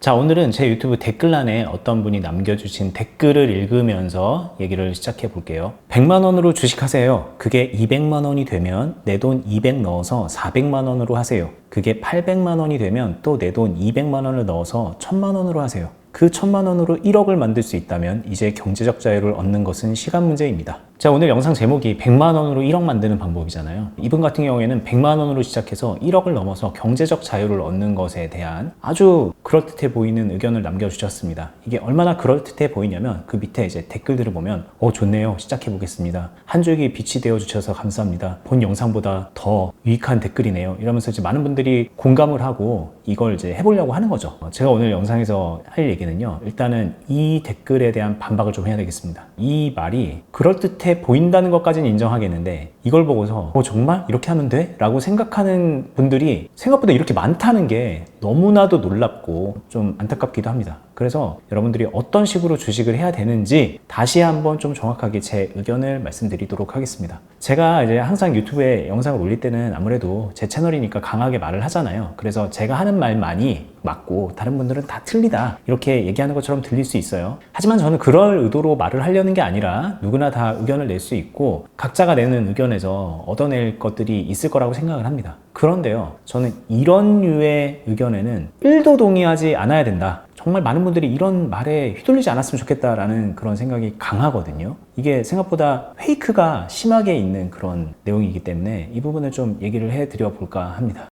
자, 오늘은 제 유튜브 댓글란에 어떤 분이 남겨주신 댓글을 읽으면서 얘기를 시작해 볼게요. 100만 원으로 주식하세요. 그게 200만 원이 되면 내 돈 200 넣어서 400만 원으로 하세요. 그게 800만 원이 되면 또 내 돈 200만 원을 넣어서 1000만 원으로 하세요. 그 1000만 원으로 1억을 만들 수 있다면 이제 경제적 자유를 얻는 것은 시간 문제입니다. 자, 오늘 영상 제목이 100만 원으로 1억 만드는 방법이잖아요. 이분 같은 경우에는 100만 원으로 시작해서 1억을 넘어서 경제적 자유를 얻는 것에 대한 아주 그럴듯해 보이는 의견을 남겨주셨습니다. 이게 얼마나 그럴듯해 보이냐면 그 밑에 이제 댓글들을 보면 좋네요. 시작해 보겠습니다. 한 줄기 빛이 되어 주셔서 감사합니다. 본 영상보다 더 유익한 댓글이네요. 이러면서 이제 많은 분들이 공감을 하고 이걸 이제 해보려고 하는 거죠. 제가 오늘 영상에서 할 얘기는요, 일단은 이 댓글에 대한 반박을 좀 해야 되겠습니다. 이 말이 그럴듯해 보인다는 것까지는 인정하겠는데 이걸 보고서 정말 이렇게 하면 돼? 라고 생각하는 분들이 생각보다 이렇게 많다는 게 너무나도 놀랍고 좀 안타깝기도 합니다. 그래서 여러분들이 어떤 식으로 주식을 해야 되는지 다시 한번 좀 정확하게 제 의견을 말씀드리도록 하겠습니다. 제가 이제 항상 유튜브에 영상을 올릴 때는 아무래도 제 채널이니까 강하게 말을 하잖아요. 그래서 제가 하는 말만이 맞고 다른 분들은 다 틀리다 이렇게 얘기하는 것처럼 들릴 수 있어요. 하지만 저는 그럴 의도로 말을 하려는 게 아니라 누구나 다 의견을 낼 수 있고 각자가 내는 의견에서 얻어낼 것들이 있을 거라고 생각을 합니다. 그런데요, 저는 이런 류의 의견에는 1도 동의하지 않아야 된다. 정말 많은 분들이 이런 말에 휘둘리지 않았으면 좋겠다라는 그런 생각이 강하거든요. 이게 생각보다 페이크가 심하게 있는 그런 내용이기 때문에 이 부분을 좀 얘기를 해드려 볼까 합니다.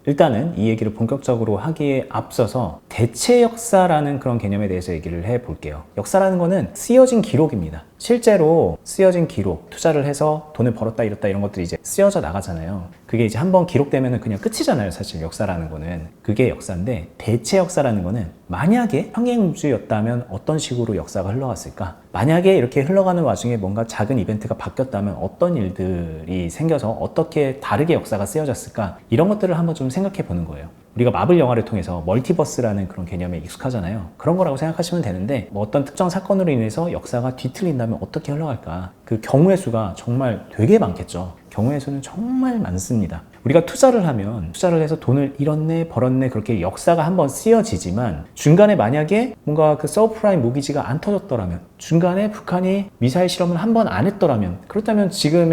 일단은 이 얘기를 본격적으로 하기에 앞서서 대체 역사라는 그런 개념에 대해서 얘기를 해 볼게요. 역사라는 거는 쓰여진 기록입니다. 실제로 쓰여진 기록, 투자를 해서 돈을 벌었다 잃었다 이런 것들이 이제 쓰여져 나가잖아요. 그게 이제 한번 기록되면 그냥 끝이잖아요. 사실 역사라는 거는. 그게 역사인데 대체 역사라는 거는 만약에 평행우주였다면 어떤 식으로 역사가 흘러갔을까? 만약에 이렇게 흘러가는 와중에 뭔가 작은 이벤트가 바뀌었다면 어떤 일들이 생겨서 어떻게 다르게 역사가 쓰여졌을까? 이런 것들을 한번 좀 생각해 보는 거예요. 우리가 마블 영화를 통해서 멀티버스라는 그런 개념에 익숙하잖아요. 그런 거라고 생각하시면 되는데 뭐 어떤 특정 사건으로 인해서 역사가 뒤틀린다면 어떻게 흘러갈까? 그 경우의 수가 정말 되게 많겠죠. 경우의 수는 정말 많습니다. 우리가 투자를 하면 투자를 해서 돈을 잃었네 벌었네 그렇게 역사가 한번 쓰여지지만 중간에 만약에 뭔가 그 서브프라임 모기지가 안 터졌더라면 중간에 북한이 미사일 실험을 한 번 안 했더라면 그렇다면 지금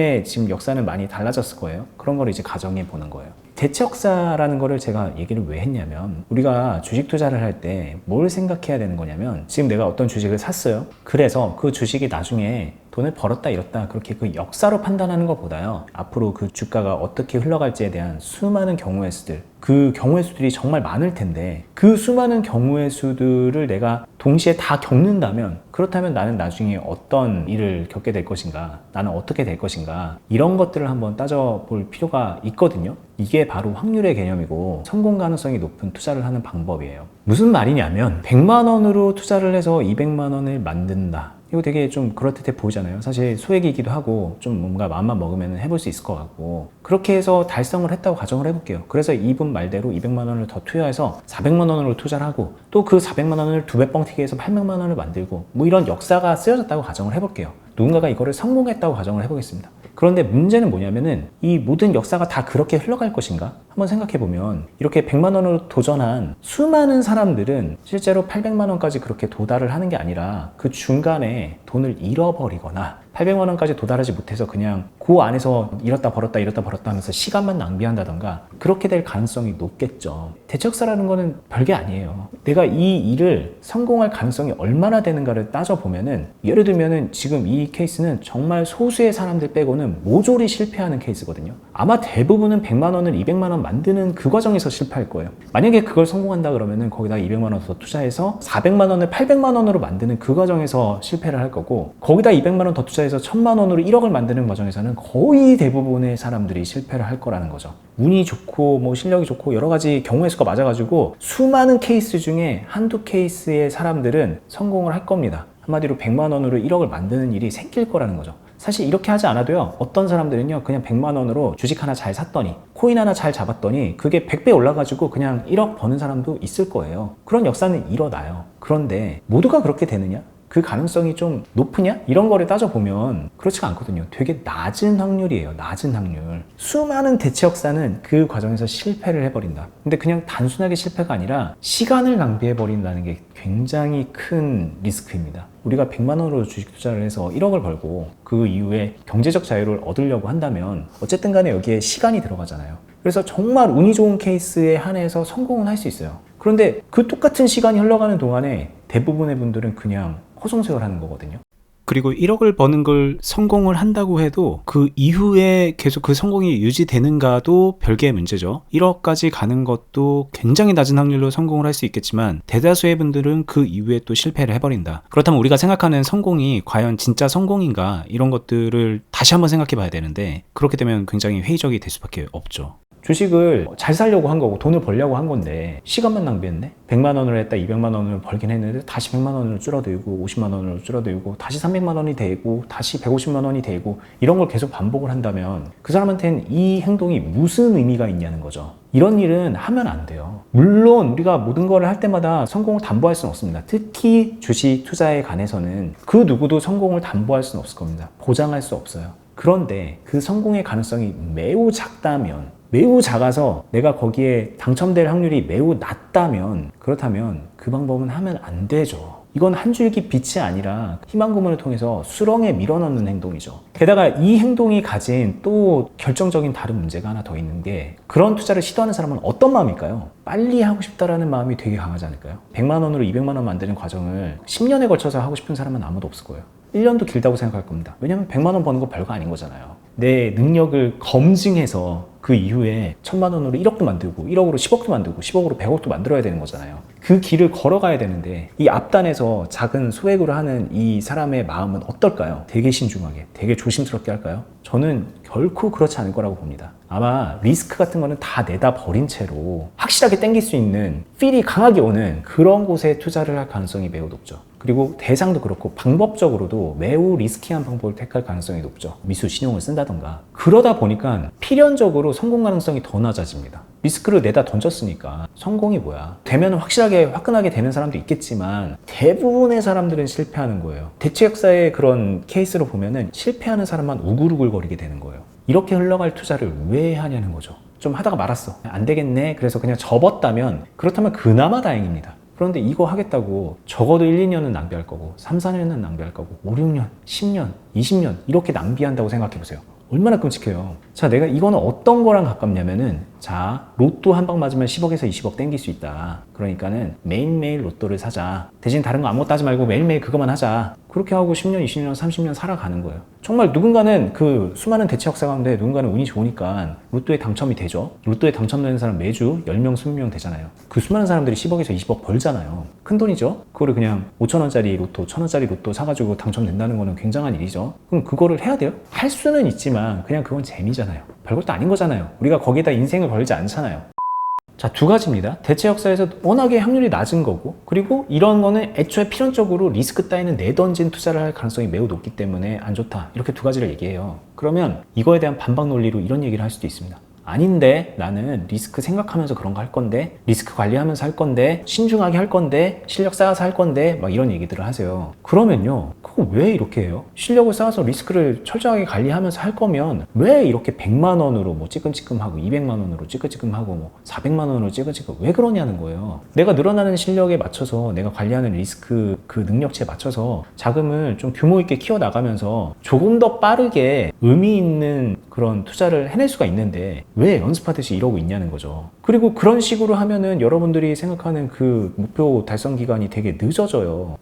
역사는 많이 달라졌을 거예요. 그런 걸 이제 가정해 보는 거예요. 대체 역사라는 거를 제가 얘기를 왜 했냐면 우리가 주식 투자를 할 때 뭘 생각해야 되는 거냐면 지금 내가 어떤 주식을 샀어요. 그래서 그 주식이 나중에 돈을 벌었다 잃었다 그렇게 그 역사로 판단하는 것보다요, 앞으로 그 주가가 어떻게 흘러갈지에 대한 수많은 경우의 수들, 그 경우의 수들이 정말 많을 텐데 그 수많은 경우의 수들을 내가 동시에 다 겪는다면 그렇다면 나는 나중에 어떤 일을 겪게 될 것인가, 나는 어떻게 될 것인가, 이런 것들을 한번 따져볼 필요가 있거든요. 이게 바로 확률의 개념이고 성공 가능성이 높은 투자를 하는 방법이에요. 무슨 말이냐면 100만 원으로 투자를 해서 200만 원을 만든다. 이거 되게 좀 그럴듯해 보이잖아요. 사실 소액이기도 하고 좀 뭔가 마음만 먹으면 해볼 수 있을 것 같고, 그렇게 해서 달성을 했다고 가정을 해볼게요. 그래서 이분 말대로 200만 원을 더 투여해서 400만 원으로 투자를 하고 또 그 400만 원을 두 배 뻥튀기 해서 800만 원을 만들고 뭐 이런 역사가 쓰여졌다고 가정을 해볼게요. 누군가가 이거를 성공했다고 가정을 해보겠습니다. 그런데 문제는 뭐냐면은 이 모든 역사가 다 그렇게 흘러갈 것인가? 한번 생각해보면 이렇게 100만 원으로 도전한 수많은 사람들은 실제로 800만 원까지 그렇게 도달을 하는 게 아니라 그 중간에 돈을 잃어버리거나 800만 원까지 도달하지 못해서 그냥 그 안에서 잃었다 벌었다 하면서 시간만 낭비한다던가 그렇게 될 가능성이 높겠죠. 대체 역사라는 거는 별게 아니에요. 내가 이 일을 성공할 가능성이 얼마나 되는가를 따져보면은, 예를 들면은 지금 이 케이스는 정말 소수의 사람들 빼고는 모조리 실패하는 케이스거든요. 아마 대부분은 100만 원을 200만 원 만드는 그 과정에서 실패할 거예요. 만약에 그걸 성공한다 그러면은 거기다 200만 원 더 투자해서 400만 원을 800만 원으로 만드는 그 과정에서 실패를 할 거고, 거기다 200만 원 더 투자해서 1000만 원으로 1억을 만드는 과정에서는 거의 대부분의 사람들이 실패를 할 거라는 거죠. 운이 좋고 뭐 실력이 좋고 여러 가지 경우의 수가 맞아가지고 수많은 케이스 중에 한두 케이스의 사람들은 성공을 할 겁니다. 한마디로 100만 원으로 1억을 만드는 일이 생길 거라는 거죠. 사실 이렇게 하지 않아도요, 어떤 사람들은요 그냥 100만 원으로 주식 하나 잘 샀더니 코인 하나 잘 잡았더니 그게 100배 올라가지고 그냥 1억 버는 사람도 있을 거예요. 그런 역사는 일어나요. 그런데 모두가 그렇게 되느냐? 그 가능성이 좀 높으냐? 이런 거를 따져보면 그렇지가 않거든요. 되게 낮은 확률이에요. 낮은 확률. 수많은 대체 역사는 그 과정에서 실패를 해버린다. 근데 그냥 단순하게 실패가 아니라 시간을 낭비해버린다는 게 굉장히 큰 리스크입니다. 우리가 100만 원으로 주식 투자를 해서 1억을 벌고 그 이후에 경제적 자유를 얻으려고 한다면 어쨌든 간에 여기에 시간이 들어가잖아요. 그래서 정말 운이 좋은 케이스에 한해서 성공은 할 수 있어요. 그런데 그 똑같은 시간이 흘러가는 동안에 대부분의 분들은 그냥 허송세월하는 거거든요. 그리고 1억을 버는 걸 성공을 한다고 해도 그 이후에 계속 그 성공이 유지되는가도 별개의 문제죠. 1억까지 가는 것도 굉장히 낮은 확률로 성공을 할 수 있겠지만 대다수의 분들은 그 이후에 또 실패를 해버린다. 그렇다면 우리가 생각하는 성공이 과연 진짜 성공인가 이런 것들을 다시 한번 생각해 봐야 되는데 그렇게 되면 굉장히 회의적이 될 수밖에 없죠. 주식을 잘 살려고 한 거고 돈을 벌려고 한 건데 시간만 낭비했네? 100만 원을 했다 200만 원을 벌긴 했는데 다시 100만 원으로 줄어들고 50만 원으로 줄어들고 다시 300만 원이 되고 다시 150만 원이 되고 이런 걸 계속 반복을 한다면 그 사람한테는 이 행동이 무슨 의미가 있냐는 거죠. 이런 일은 하면 안 돼요. 물론 우리가 모든 걸 할 때마다 성공을 담보할 수는 없습니다. 특히 주식 투자에 관해서는 그 누구도 성공을 담보할 수는 없을 겁니다. 보장할 수 없어요. 그런데 그 성공의 가능성이 매우 작다면 매우 작아서 내가 거기에 당첨될 확률이 매우 낮다면 그렇다면 그 방법은 하면 안 되죠. 이건 한 줄기 빛이 아니라 희망 고문을 통해서 수렁에 밀어넣는 행동이죠. 게다가 이 행동이 가진 또 결정적인 다른 문제가 하나 더 있는 게 그런 투자를 시도하는 사람은 어떤 마음일까요? 빨리 하고 싶다라는 마음이 되게 강하지 않을까요? 100만 원으로 200만 원 만드는 과정을 10년에 걸쳐서 하고 싶은 사람은 아무도 없을 거예요. 1년도 길다고 생각할 겁니다. 왜냐면 100만 원 버는 거 별거 아닌 거잖아요. 내 능력을 검증해서 그 이후에 1000만 원으로 1억도 만들고 1억으로 10억도 만들고 10억으로 100억도 만들어야 되는 거잖아요. 그 길을 걸어가야 되는데 이 앞단에서 작은 소액으로 하는 이 사람의 마음은 어떨까요? 되게 신중하게, 되게 조심스럽게 할까요? 저는 결코 그렇지 않을 거라고 봅니다. 아마 리스크 같은 거는 다 내다 버린 채로 확실하게 땡길 수 있는 필이 강하게 오는 그런 곳에 투자를 할 가능성이 매우 높죠. 그리고 대상도 그렇고 방법적으로도 매우 리스키한 방법을 택할 가능성이 높죠. 미수 신용을 쓴다던가. 그러다 보니까 필연적으로 성공 가능성이 더 낮아집니다. 리스크를 내다 던졌으니까 성공이 뭐야. 되면 확실하게 화끈하게 되는 사람도 있겠지만 대부분의 사람들은 실패하는 거예요. 대체 역사의 그런 케이스로 보면은 실패하는 사람만 우글우글거리게 되는 거예요. 이렇게 흘러갈 투자를 왜 하냐는 거죠. 좀 하다가 말았어. 안 되겠네. 그래서 그냥 접었다면 그렇다면 그나마 다행입니다. 그런데 이거 하겠다고 적어도 1, 2년은 낭비할 거고 3, 4년은 낭비할 거고 5, 6년, 10년, 20년 이렇게 낭비한다고 생각해 보세요. 얼마나 끔찍해요. 자, 내가 이거는 어떤 거랑 가깝냐면은 자, 로또 한 방 맞으면 10억에서 20억 땡길 수 있다. 그러니까는 매일매일 로또를 사자. 대신 다른 거 아무것도 하지 말고 매일매일 그것만 하자. 그렇게 하고 10년, 20년, 30년 살아가는 거예요. 정말 누군가는 그 수많은 대체 역사 가운데 누군가는 운이 좋으니까 로또에 당첨이 되죠. 로또에 당첨되는 사람 매주 10명, 20명 되잖아요. 그 수많은 사람들이 10억에서 20억 벌잖아요. 큰 돈이죠. 그거를 그냥 5천원짜리 로또, 1,000원짜리 로또 사가지고 당첨된다는 거는 굉장한 일이죠. 그럼 그거를 해야 돼요? 할 수는 있지만 그냥 그건 재미잖아요. 별것도 아닌 거잖아요. 우리가 거기에다 인생을 걸지 않잖아요. 자, 두 가지입니다. 대체 역사에서 워낙에 확률이 낮은 거고 그리고 이런 거는 애초에 필연적으로 리스크 따위는 내던진 투자를 할 가능성이 매우 높기 때문에 안 좋다. 이렇게 두 가지를 얘기해요. 그러면 이거에 대한 반박 논리로 이런 얘기를 할 수도 있습니다. 아닌데 나는 리스크 생각하면서 그런 거 할 건데 리스크 관리하면서 할 건데 신중하게 할 건데 실력 쌓아서 할 건데 막 이런 얘기들을 하세요. 그러면요 그거 왜 이렇게 해요? 실력을 쌓아서 리스크를 철저하게 관리하면서 할 거면 왜 이렇게 100만 원으로 뭐 찌끔찌끔하고 200만 원으로 찌끔찌끔하고 뭐 400만 원으로 찌끔찌끔 왜 그러냐는 거예요. 내가 늘어나는 실력에 맞춰서 내가 관리하는 리스크 그 능력치에 맞춰서 자금을 좀 규모 있게 키워나가면서 조금 더 빠르게 의미 있는 그런 투자를 해낼 수가 있는데 왜 연습하듯이 이러고 있냐는 거죠. 그리고 그런 식으로 하면은 여러분들이 생각하는 그 목표 달성 기간이 되게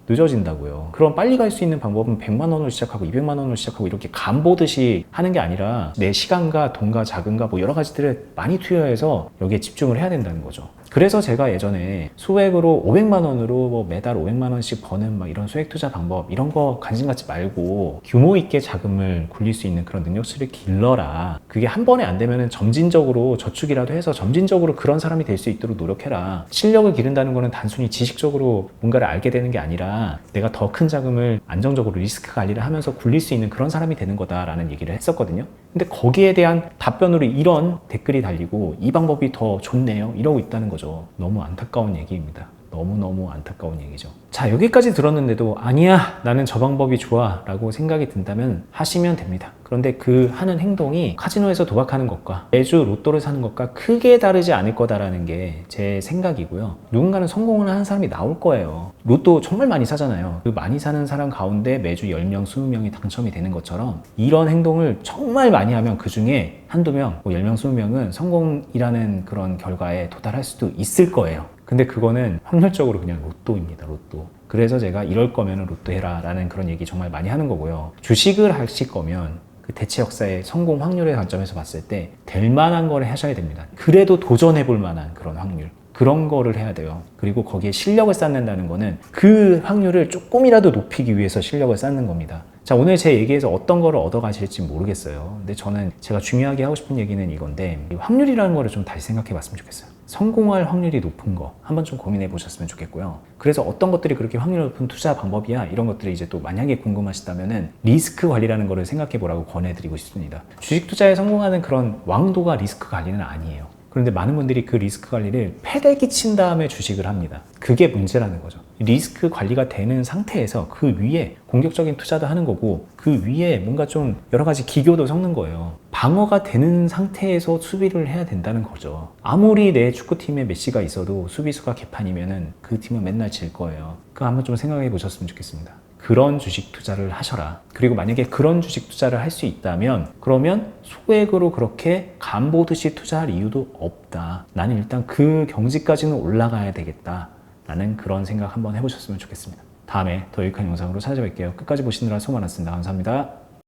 늦어진다고요. 그럼 빨리 갈 수 있는 방법은 100만 원으로 시작하고 200만 원으로 시작하고 이렇게 간 보듯이 하는 게 아니라 내 시간과 돈과 자금과 뭐 여러 가지들을 많이 투여해서 여기에 집중을 해야 된다는 거죠. 그래서 제가 예전에 소액으로 500만 원으로 뭐 매달 500만 원씩 버는 막 이런 소액 투자 방법 이런 거 관심 갖지 말고 규모 있게 자금을 굴릴 수 있는 그런 능력치를 길러라. 그게 한 번에 안 되면은 점진적으로 저축이라도 해서 점진적으로 그런 사람이 될 수 있도록 노력해라. 실력을 기른다는 거는 단순히 지식적으로 뭔가를 알게 되는 게 아니라 내가 더 큰 자금을 안정적으로 리스크 관리를 하면서 굴릴 수 있는 그런 사람이 되는 거다라는 얘기를 했었거든요. 근데 거기에 대한 답변으로 이런 댓글이 달리고 이 방법이 더 좋네요 이러고 있다는 거죠. 너무 안타까운 얘기입니다. 너무너무 안타까운 얘기죠. 자, 여기까지 들었는데도 아니야, 나는 저 방법이 좋아 라고 생각이 든다면 하시면 됩니다. 그런데 그 하는 행동이 카지노에서 도박하는 것과 매주 로또를 사는 것과 크게 다르지 않을 거다라는 게 제 생각이고요. 누군가는 성공을 하는 사람이 나올 거예요. 로또 정말 많이 사잖아요. 그 많이 사는 사람 가운데 매주 10명, 20명이 당첨이 되는 것처럼 이런 행동을 정말 많이 하면 그 중에 한두 명, 10명, 20명은 성공이라는 그런 결과에 도달할 수도 있을 거예요. 근데 그거는 확률적으로 그냥 로또입니다. 로또. 그래서 제가 이럴 거면 로또 해라 라는 그런 얘기 정말 많이 하는 거고요. 주식을 하실 거면 그 대체 역사의 성공 확률의 관점에서 봤을 때 될 만한 거를 하셔야 됩니다. 그래도 도전해 볼 만한 그런 확률. 그런 거를 해야 돼요. 그리고 거기에 실력을 쌓는다는 거는 그 확률을 조금이라도 높이기 위해서 실력을 쌓는 겁니다. 자, 오늘 제 얘기에서 어떤 거를 얻어가실지 모르겠어요. 근데 저는 제가 중요하게 하고 싶은 얘기는 이건데, 이 확률이라는 거를 좀 다시 생각해 봤으면 좋겠어요. 성공할 확률이 높은 거 한번 좀 고민해 보셨으면 좋겠고요. 그래서 어떤 것들이 그렇게 확률 높은 투자 방법이야, 이런 것들이 이제 또 만약에 궁금하시다면은 리스크 관리라는 거를 생각해 보라고 권해드리고 싶습니다. 주식 투자에 성공하는 그런 왕도가 리스크 관리는 아니에요. 그런데 많은 분들이 그 리스크 관리를 패대 끼친 다음에 주식을 합니다. 그게 문제라는 거죠. 리스크 관리가 되는 상태에서 그 위에 공격적인 투자도 하는 거고, 그 위에 뭔가 좀 여러 가지 기교도 섞는 거예요. 방어가 되는 상태에서 수비를 해야 된다는 거죠. 아무리 내 축구팀에 메시가 있어도 수비수가 개판이면은 그 팀은 맨날 질 거예요. 그거 한번 좀 생각해 보셨으면 좋겠습니다. 그런 주식 투자를 하셔라. 그리고 만약에 그런 주식 투자를 할 수 있다면, 그러면 소액으로 그렇게 간보듯이 투자할 이유도 없다. 나는 일단 그 경지까지는 올라가야 되겠다 라는 그런 생각 한번 해보셨으면 좋겠습니다. 다음에 더 유익한 영상으로 찾아뵐게요. 끝까지 보시느라 수고 많았습니다. 감사합니다.